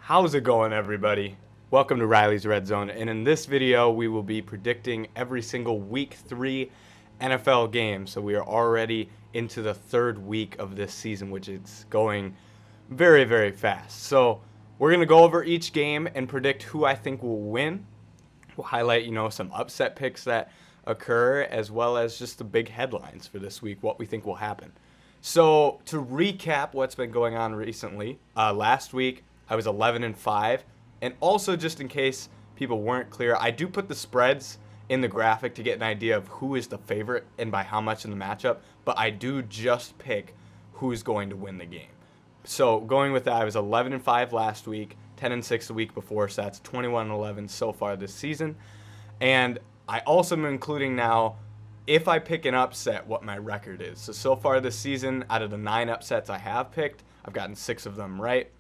How's it going, everybody? Welcome to Riley's Redzone, and in this video we will be predicting every single week 3 NFL game. So we are already into the third week of this season, which is going very, very fast. So we're going to go over each game and predict who I think will win. We'll highlight, some upset picks that occur, as well as just the big headlines for this week, what we think will happen. So to recap what's been going on recently, last week I was 11-5, and also just in case people weren't clear, I do put the spreads in the graphic to get an idea of who is the favorite and by how much in the matchup, but I do just pick who's going to win the game. So going with that, I was 11-5 last week, 10-6 the week before, so that's 21-11 so far this season. And I also am including now, if I pick an upset, what my record is. So far this season, out of the 9 upsets I have picked, I've gotten 6 of them right.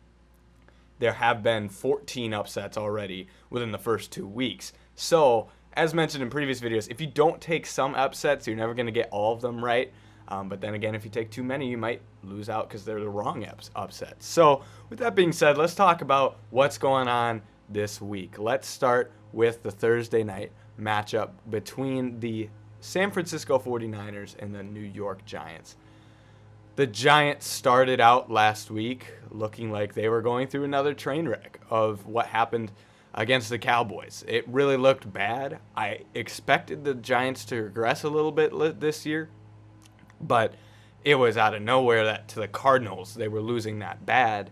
There have been 14 upsets already within the first 2 weeks. So, as mentioned in previous videos, if you don't take some upsets, you're never going to get all of them right. But then again, if you take too many, you might lose out because they're the wrong upsets. So, with that being said, let's talk about what's going on this week. Let's start with the Thursday night matchup between the San Francisco 49ers and the New York Giants. The Giants started out last week looking like they were going through another train wreck of what happened against the Cowboys. It really looked bad. I expected the Giants to regress a little bit this year, but it was out of nowhere that to the Cardinals they were losing that bad.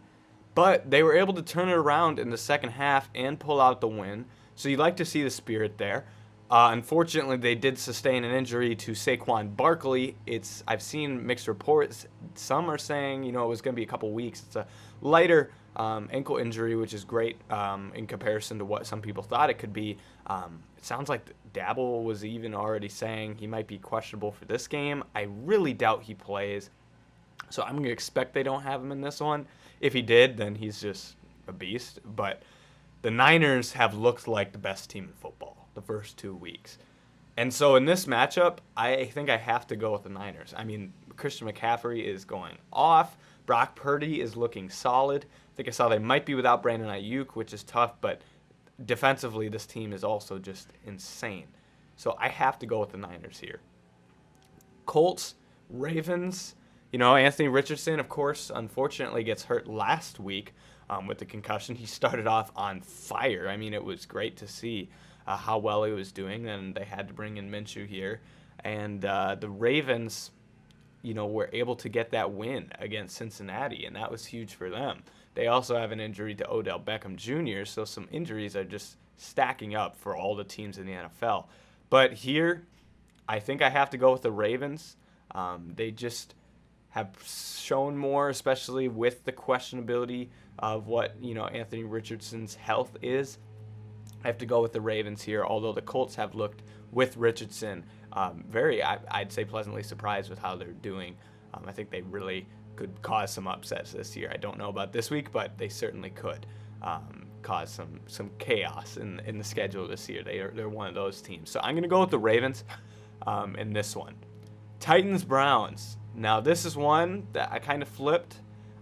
But they were able to turn it around in the second half and pull out the win. So you like to see the spirit there. Unfortunately, they did sustain an injury to Saquon Barkley. I've seen mixed reports. Some are saying, it was going to be a couple weeks. It's a lighter ankle injury, which is great in comparison to what some people thought it could be. It sounds like Dabble was even already saying he might be questionable for this game. I really doubt he plays. So I'm going to expect they don't have him in this one. If he did, then he's just a beast. But the Niners have looked like the best team in football the first 2 weeks. And so in this matchup, I think I have to go with the Niners. I mean, Christian McCaffrey is going off. Brock Purdy is looking solid. I think I saw they might be without Brandon Ayuk, which is tough, but defensively this team is also just insane. So I have to go with the Niners here. Colts, Ravens, Anthony Richardson, of course, unfortunately gets hurt last week with the concussion. He started off on fire. I mean, it was great to see how well he was doing, and they had to bring in Minshew here. And the Ravens, were able to get that win against Cincinnati, and that was huge for them. They also have an injury to Odell Beckham Jr., so some injuries are just stacking up for all the teams in the NFL. But here, I think I have to go with the Ravens. They just have shown more, especially with the questionability of what, Anthony Richardson's health is. I have to go with the Ravens here, although the Colts have looked with Richardson I'd say pleasantly surprised with how they're doing. I think they really could cause some upsets this year. I don't know about this week, but they certainly could cause some chaos in the schedule this year. They're one of those teams. So I'm going to go with the Ravens in this one. Titans-Browns. Now, this is one that I kind of flipped.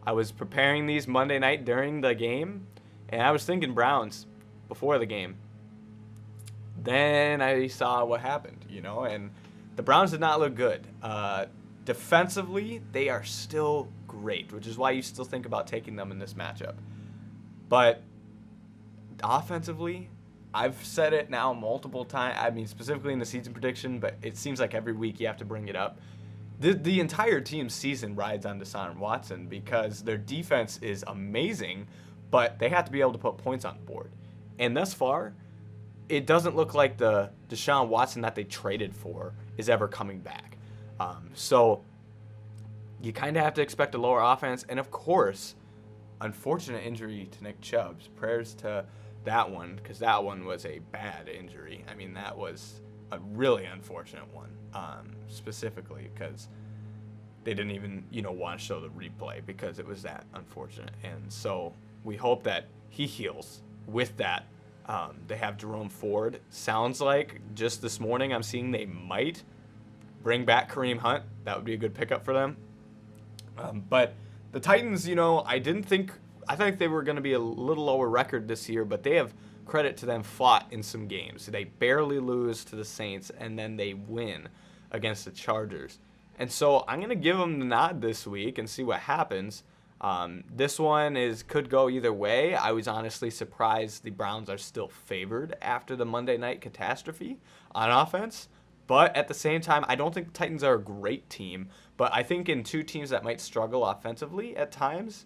I was preparing these Monday night during the game, and I was thinking Browns before the game. Then I saw what happened, and the Browns did not look good. Defensively, they are still great, which is why you still think about taking them in this matchup. But offensively, I've said it now multiple times. I mean, specifically in the season prediction, but it seems like every week you have to bring it up. The entire team's season rides on Deshaun Watson because their defense is amazing, but they have to be able to put points on the board. And thus far, it doesn't look like the Deshaun Watson that they traded for is ever coming back. So you kind of have to expect a lower offense. And, of course, unfortunate injury to Nick Chubb's. Prayers to that one because that one was a bad injury. I mean, that was a really unfortunate one, specifically because they didn't even, want to show the replay because it was that unfortunate. And so we hope that he heals with that. They have Jerome Ford. Sounds like just this morning I'm seeing they might bring back Kareem Hunt. That would be a good pickup for them. But the Titans, I didn't think I think they were going to be a little lower record this year, but they have credit to them fought in some games. They barely lose to the Saints, and then they win against the Chargers. And so I'm going to give them the nod this week and see what happens. This one could go either way. I was honestly surprised the Browns are still favored after the Monday night catastrophe on offense. But at the same time, I don't think the Titans are a great team. But I think in two teams that might struggle offensively at times,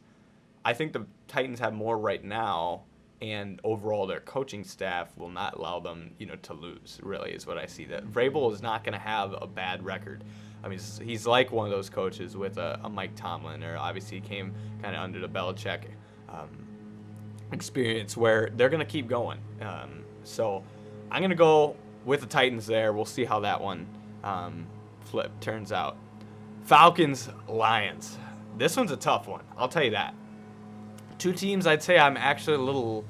I think the Titans have more right now, and overall their coaching staff will not allow them, to lose, really, is what I see. That Vrabel is not going to have a bad record. I mean, he's like one of those coaches with a Mike Tomlin, or obviously he came kind of under the Belichick experience where they're going to keep going. So I'm going to go with the Titans there. We'll see how that one turns out. Falcons, Lions. This one's a tough one, I'll tell you that. Two teams I'd say I'm actually a little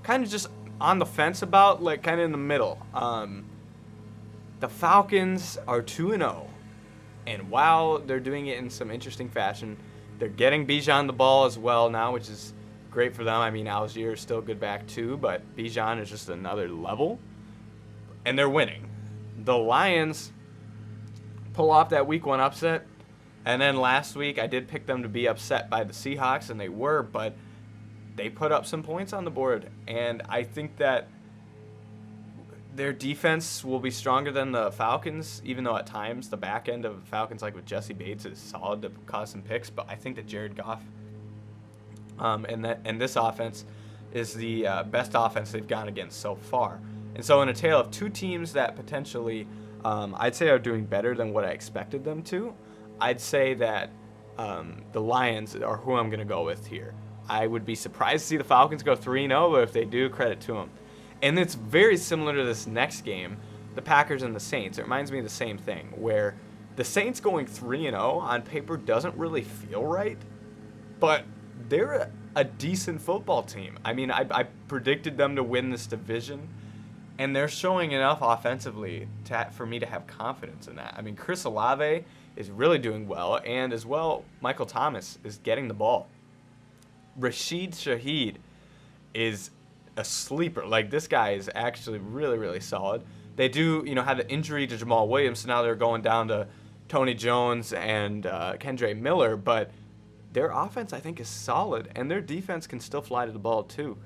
kind of just on the fence about, like kind of in the middle. The Falcons are 2-0. And while they're doing it in some interesting fashion, they're getting Bijan the ball as well now, which is great for them. I mean, Algier is still good back too, but Bijan is just another level. And they're winning. The Lions pull off that week 1 upset. And then last week I did pick them to be upset by the Seahawks, and they were, but they put up some points on the board. And I think that their defense will be stronger than the Falcons, even though at times the back end of the Falcons, like with Jesse Bates, is solid to cause some picks. But I think that Jared Goff and this offense is the best offense they've gone against so far. And so in a tale of two teams that potentially I'd say are doing better than what I expected them to, I'd say that the Lions are who I'm going to go with here. I would be surprised to see the Falcons go 3-0, but if they do, credit to them. And it's very similar to this next game, the Packers and the Saints. It reminds me of the same thing, where the Saints going 3-0 on paper doesn't really feel right, but they're a decent football team. I mean, I predicted them to win this division, and they're showing enough offensively for me to have confidence in that. I mean, Chris Olave is really doing well, and as well, Michael Thomas is getting the ball. Rashid Shaheed is a sleeper. Like, this guy is actually really, really solid. They do, have the injury to Jamal Williams, so now they're going down to Tony Jones and Kendre Miller, but their offense, I think, is solid, and their defense can still fly to the ball, too.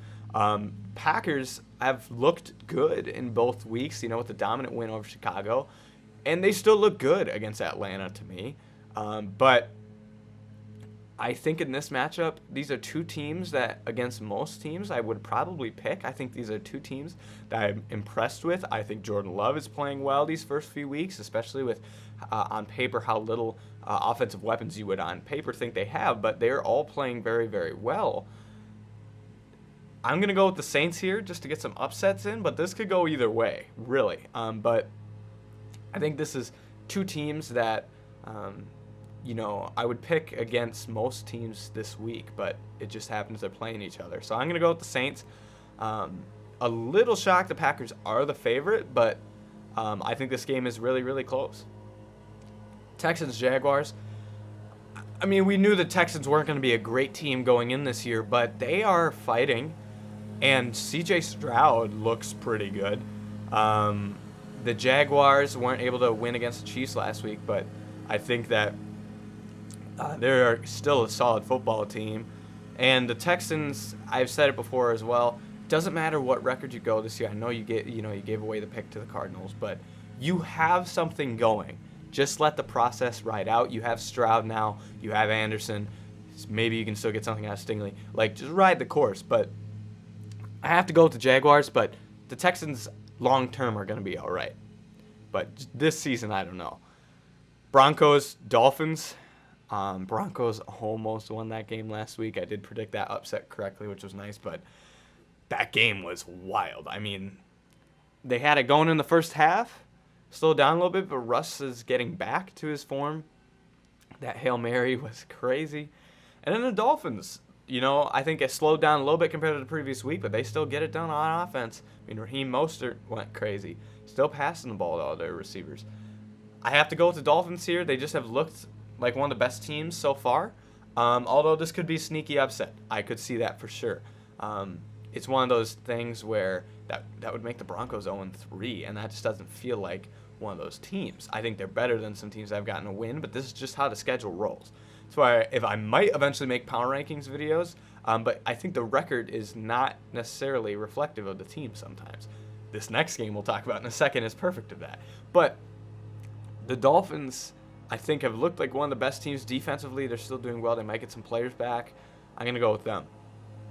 Packers have looked good in both weeks, with the dominant win over Chicago, and they still look good against Atlanta to me. But I think in this matchup, these are two teams that, against most teams, I would probably pick. I think these are two teams that I'm impressed with. I think Jordan Love is playing well these first few weeks, especially with, on paper, how little offensive weapons you would on paper think they have, but they're all playing very, very well. I'm going to go with the Saints here just to get some upsets in, but this could go either way, really. But I think this is two teams that, I would pick against most teams this week, but it just happens they're playing each other. So I'm going to go with the Saints. A little shocked the Packers are the favorite, but I think this game is really, really close. Texans, Jaguars. I mean, we knew the Texans weren't going to be a great team going in this year, but they are fighting, and C.J. Stroud looks pretty good. The Jaguars weren't able to win against the Chiefs last week, but I think that they're still a solid football team. And the Texans, I've said it before as well, doesn't matter what record you go this year. I know you gave away the pick to the Cardinals, but you have something going. Just let the process ride out. You have Stroud now. You have Anderson. Maybe you can still get something out of Stingley. Like, just ride the course. But I have to go with the Jaguars, but the Texans long-term are going to be all right. But this season, I don't know. Broncos, Dolphins. Broncos almost won that game last week. I did predict that upset correctly, which was nice, but that game was wild. I mean, they had it going in the first half, slowed down a little bit, but Russ is getting back to his form. That Hail Mary was crazy. And then the Dolphins, I think it slowed down a little bit compared to the previous week, but they still get it done on offense. I mean, Raheem Mostert went crazy. Still passing the ball to all their receivers. I have to go with the Dolphins here. They just have looked like one of the best teams so far. Although this could be a sneaky upset. I could see that for sure. It's one of those things where that would make the Broncos 0-3, and that just doesn't feel like one of those teams. I think they're better than some teams that have gotten a win, but this is just how the schedule rolls. That's why if I might eventually make power rankings videos, but I think the record is not necessarily reflective of the team sometimes. This next game we'll talk about in a second is perfect of that. But the Dolphins, I think, have looked like one of the best teams defensively. They're still doing well. They might get some players back. I'm going to go with them.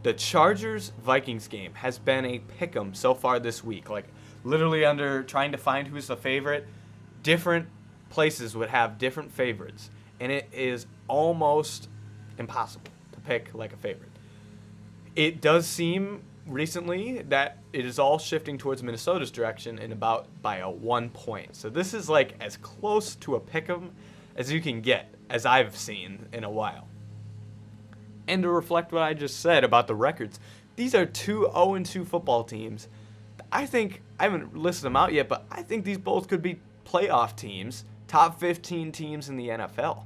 The Chargers-Vikings game has been a pick'em so far this week. Like, literally under trying to find who's the favorite, different places would have different favorites. And it is almost impossible to pick, like, a favorite. It does seem recently that it is all shifting towards Minnesota's direction and about by a 1 point. So this is, like, as close to a pick'em as you can get, as I've seen in a while. And to reflect what I just said about the records, these are two 0-2 football teams. I think, I haven't listed them out yet, but I think these both could be playoff teams, top 15 teams in the NFL.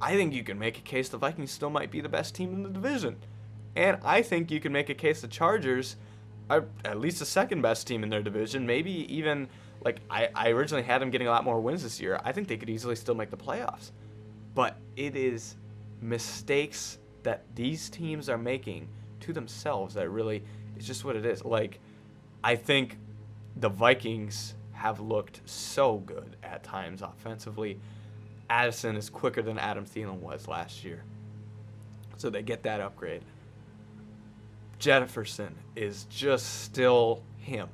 I think you can make a case the Vikings still might be the best team in the division. And I think you can make a case the Chargers are at least the second best team in their division, maybe even, like, I originally had them getting a lot more wins this year. I think they could easily still make the playoffs. But it is mistakes that these teams are making to themselves that really, it's just what it is. Like, I think the Vikings have looked so good at times offensively. Addison is quicker than Adam Thielen was last year, so they get that upgrade. Jefferson is just still him.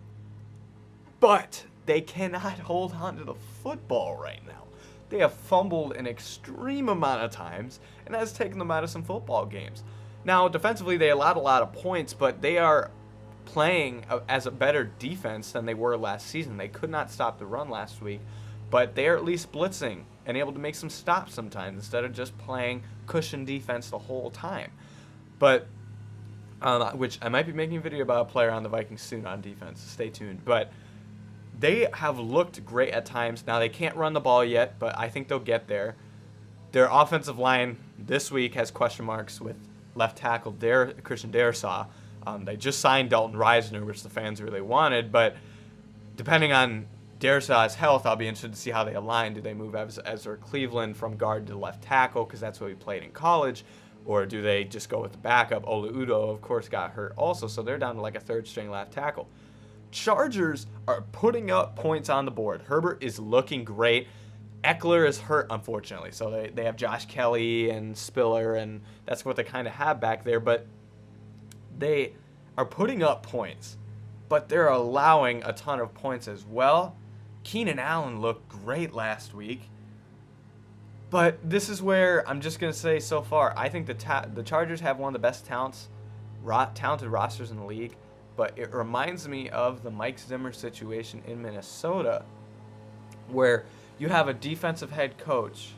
But they cannot hold on to the football right now. They have fumbled an extreme amount of times, and that has taken them out of some football games. Now, defensively, they allowed a lot of points, but they are playing as a better defense than they were last season. They could not stop the run last week, but they are at least blitzing and able to make some stops sometimes instead of just playing cushion defense the whole time. But, which I might be making a video about a player on the Vikings soon on defense. Stay tuned. But they have looked great at times. Now, they can't run the ball yet, but I think they'll get there. Their offensive line this week has question marks with left tackle Christian Darrisaw. They just signed Dalton Risner, which the fans really wanted, but depending on Darrisaw's health, I'll be interested to see how they align. Do they move Ezra Cleveland from guard to left tackle because that's what he played in college, or do they just go with the backup? Ola Udo, of course, got hurt also, so they're down to like a third-string left tackle. Chargers are putting up points on the board. Herbert is looking great. Eckler is hurt, unfortunately, so they have Josh Kelly and Spiller, and that's what they kind of have back there, but they are putting up points, but they're allowing a ton of points as well. Keenan Allen looked great last week, but this is where I'm just going to say so far, I think the Chargers have one of the best talented rosters in the league, but it reminds me of the Mike Zimmer situation in Minnesota, where you have a defensive head coach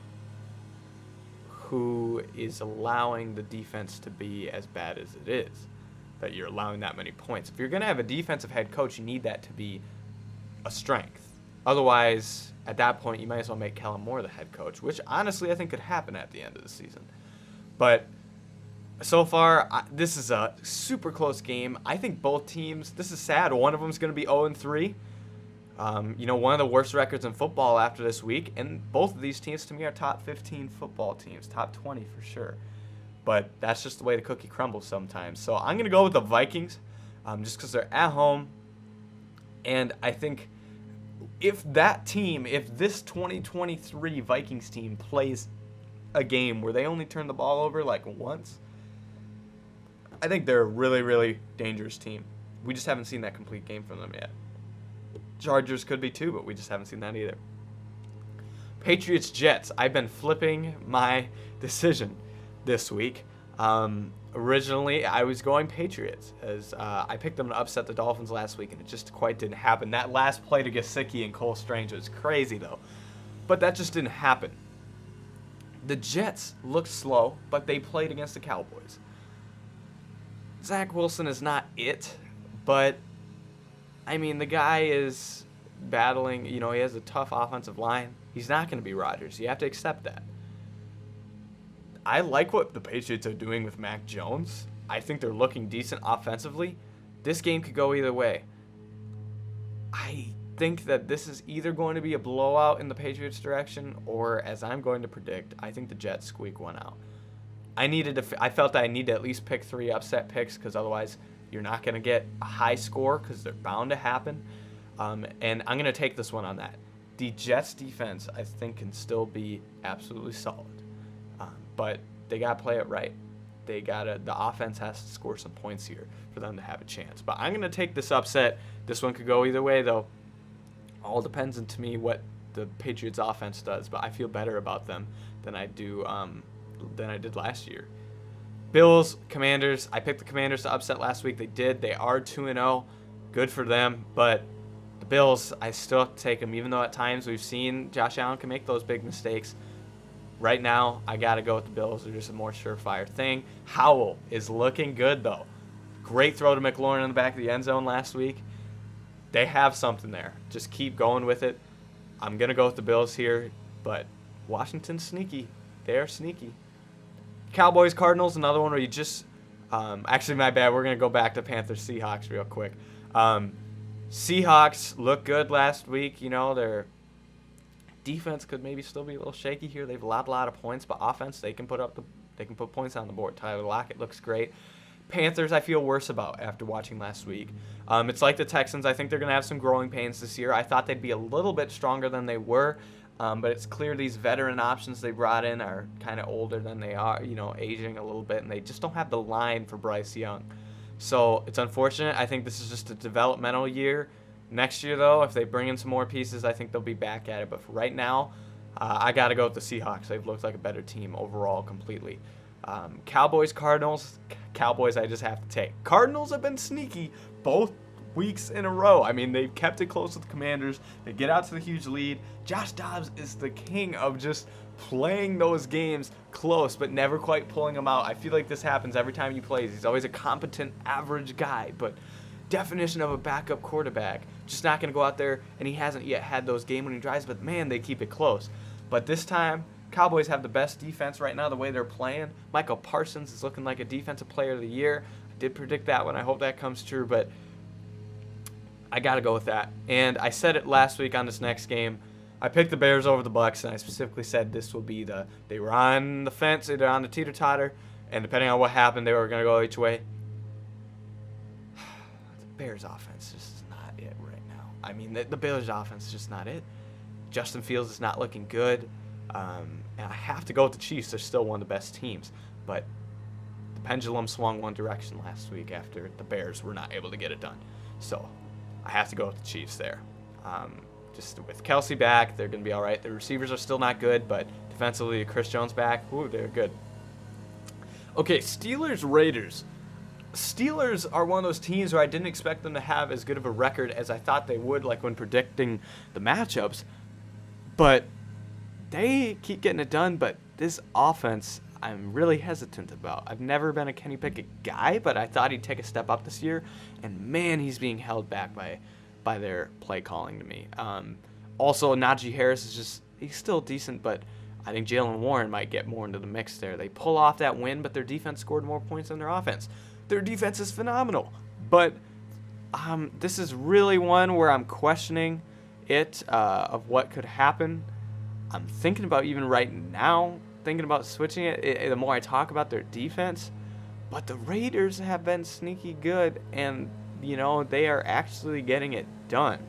who is allowing the defense to be as bad as it is, that you're allowing that many points. If you're going to have a defensive head coach, you need that to be a strength. Otherwise, at that point, you might as well make Kellen Moore the head coach, which honestly I think could happen at the end of the season. But so far, this is a super close game. I think both teams, this is sad, one of them is going to be 0-3. One of the worst records in football after this week, and both of these teams to me are top 15 football teams, top 20 for sure. But that's just the way the cookie crumbles sometimes. So I'm going to go with the Vikings just because they're at home. And I think if this 2023 Vikings team plays a game where they only turn the ball over like once, I think they're a really, really dangerous team. We just haven't seen that complete game from them yet. Chargers could be too, but we just haven't seen that either. Patriots-Jets. I've been flipping my decision this week. Originally, I was going Patriots, as I picked them to upset the Dolphins last week, and it just quite didn't happen. That last play to Gesicki and Cole Strange was crazy, though. But that just didn't happen. The Jets looked slow, but they played against the Cowboys. Zach Wilson is not it, but, I mean, the guy is battling, he has a tough offensive line. He's not going to be Rodgers. You have to accept that. I like what the Patriots are doing with Mac Jones. I think they're looking decent offensively. This game could go either way. I think that this is either going to be a blowout in the Patriots' direction, or, as I'm going to predict, I think the Jets squeak one out. I felt that I need to at least pick 3 upset picks, because otherwise you're not going to get a high score, because they're bound to happen. And I'm going to take this one on that. The Jets' defense, I think, can still be absolutely solid. But they got to play it right. The offense has to score some points here for them to have a chance. But I'm going to take this upset. This one could go either way, though. All depends on, to me, what the Patriots offense does. But I feel better about them than I did last year. Bills, Commanders. I picked the Commanders to upset last week. They did. They are 2-0. Good for them. But the Bills, I still have to take them, even though at times we've seen Josh Allen can make those big mistakes. Right now, I got to go with the Bills. They're just a more surefire thing. Howell is looking good, though. Great throw to McLaurin in the back of the end zone last week. They have something there. Just keep going with it. I'm going to go with the Bills here, but Washington's sneaky. They are sneaky. Cowboys, Cardinals, another one where you just actually, my bad. We're going to go back to Panthers, Seahawks real quick. Seahawks looked good last week. You know, their defense could maybe still be a little shaky here. They've allowed a lot of points, but offense, they can put points on the board. Tyler Lockett looks great. Panthers, I feel worse about after watching last week. It's like the Texans. I think they're going to have some growing pains this year. I thought they'd be a little bit stronger than they were, but it's clear these veteran options they brought in are kind of older than they are, aging a little bit, and they just don't have the line for Bryce Young. So it's unfortunate. I think this is just a developmental year. Next year, though, if they bring in some more pieces, I think they'll be back at it. But for right now, I got to go with the Seahawks. They've looked like a better team overall completely. Cowboys, Cardinals. Cowboys, I just have to take. Cardinals have been sneaky both weeks in a row. I mean, they've kept it close with the Commanders. They get out to the huge lead. Josh Dobbs is the king of just playing those games close, but never quite pulling them out. I feel like this happens every time he plays. He's always a competent, average guy, but definition of a backup quarterback. Just not going to go out there, and he hasn't yet had those game-winning drives, but man, they keep it close. But this time, Cowboys have the best defense right now, the way they're playing. Michael Parsons is looking like a defensive player of the year. I did predict that one. I hope that comes true, but I got to go with that. And I said it last week on this next game. I picked the Bears over the Bucs, and I specifically said this will be they were on the fence, they're on the teeter-totter, and depending on what happened, they were going to go each way. The Bears offense is not it right now. I mean, the Bears offense is just not it. Justin Fields is not looking good. And I have to go with the Chiefs. They're still one of the best teams. But the pendulum swung one direction last week after the Bears were not able to get it done. So I have to go with the Chiefs there. Just with Kelsey back, they're going to be all right. The receivers are still not good, but defensively, Chris Jones back, they're good. Okay, Steelers, Raiders. Steelers are one of those teams where I didn't expect them to have as good of a record as I thought they would, like when predicting the matchups. But they keep getting it done, but this offense I'm really hesitant about. I've never been a Kenny Pickett guy, but I thought he'd take a step up this year, and man, he's being held back by their play calling to me. Also, Najee Harris he's still decent, but I think Jalen Warren might get more into the mix there. They pull off that win, but their defense scored more points than their offense. Their defense is phenomenal, but this is really one where I'm questioning it of what could happen. I'm thinking about even right now, thinking about switching it the more I talk about their defense. But the Raiders have been sneaky good, and, they are actually getting it done.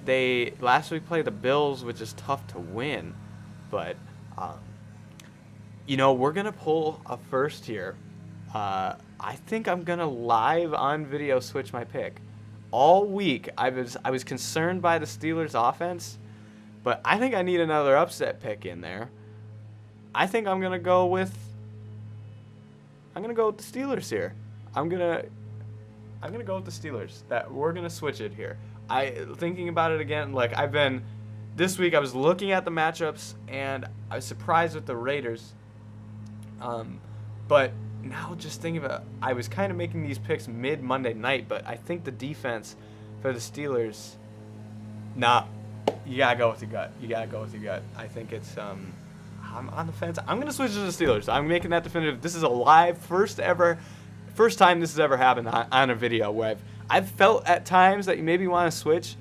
They last week played the Bills, which is tough to win. But, we're going to pull a first here. I think I'm going to live on video switch my pick. All week, I was concerned by the Steelers' offense, but I think I need another upset pick in there. I think I'm going to go with the Steelers here. I'm going to go with the Steelers. That we're going to switch it here. Thinking about it again, this week I was looking at the matchups, and I was surprised with the Raiders. But now just thinking about it, I was kind of making these picks mid-Monday night, but I think the defense for the Steelers, you got to go with your gut. You got to go with your gut. I think it's, I'm on the fence. I'm going to switch to the Steelers. I'm making that definitive. This is a live first time this has ever happened on a video where I've felt at times that you maybe want to switch.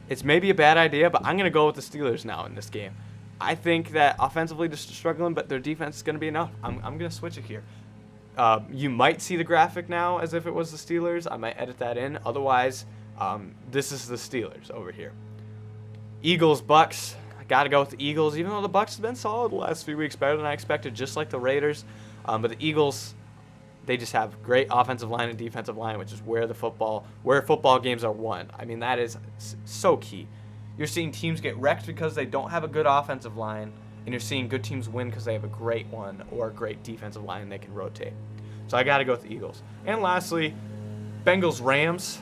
It's maybe a bad idea, but I'm going to go with the Steelers now in this game. I think that offensively they're struggling, but their defense is going to be enough. I'm going to switch it here. You might see the graphic now as if it was the Steelers. I might edit that in. Otherwise, this is the Steelers over here. Eagles, Bucks. I got to go with the Eagles, even though the Bucks have been solid the last few weeks, better than I expected, just like the Raiders. But the Eagles, they just have great offensive line and defensive line, which is where football games are won. I mean, that is so key. You're seeing teams get wrecked because they don't have a good offensive line, and you're seeing good teams win because they have a great one or a great defensive line they can rotate. So I got to go with the Eagles. And lastly, Bengals-Rams.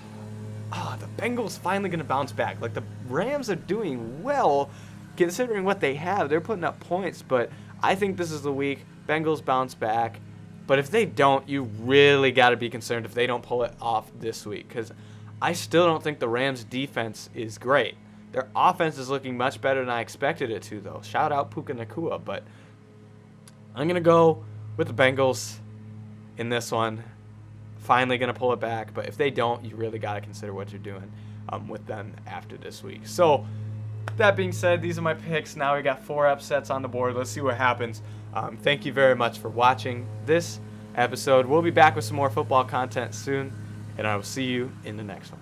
The Bengals finally going to bounce back. Like, the Rams are doing well considering what they have. They're putting up points, but I think this is the week. Bengals bounce back. But if they don't, you really got to be concerned if they don't pull it off this week, because I still don't think the Rams' defense is great. Their offense is looking much better than I expected it to, though. Shout out Puka Nacua, but I'm going to go with the Bengals in this one. Finally going to pull it back, but if they don't, you really got to consider what you're doing with them after this week. So that being said, these are my picks. Now we got 4 upsets on the board. Let's see what happens. Thank you very much for watching this episode. We'll be back with some more football content soon, and I will see you in the next one.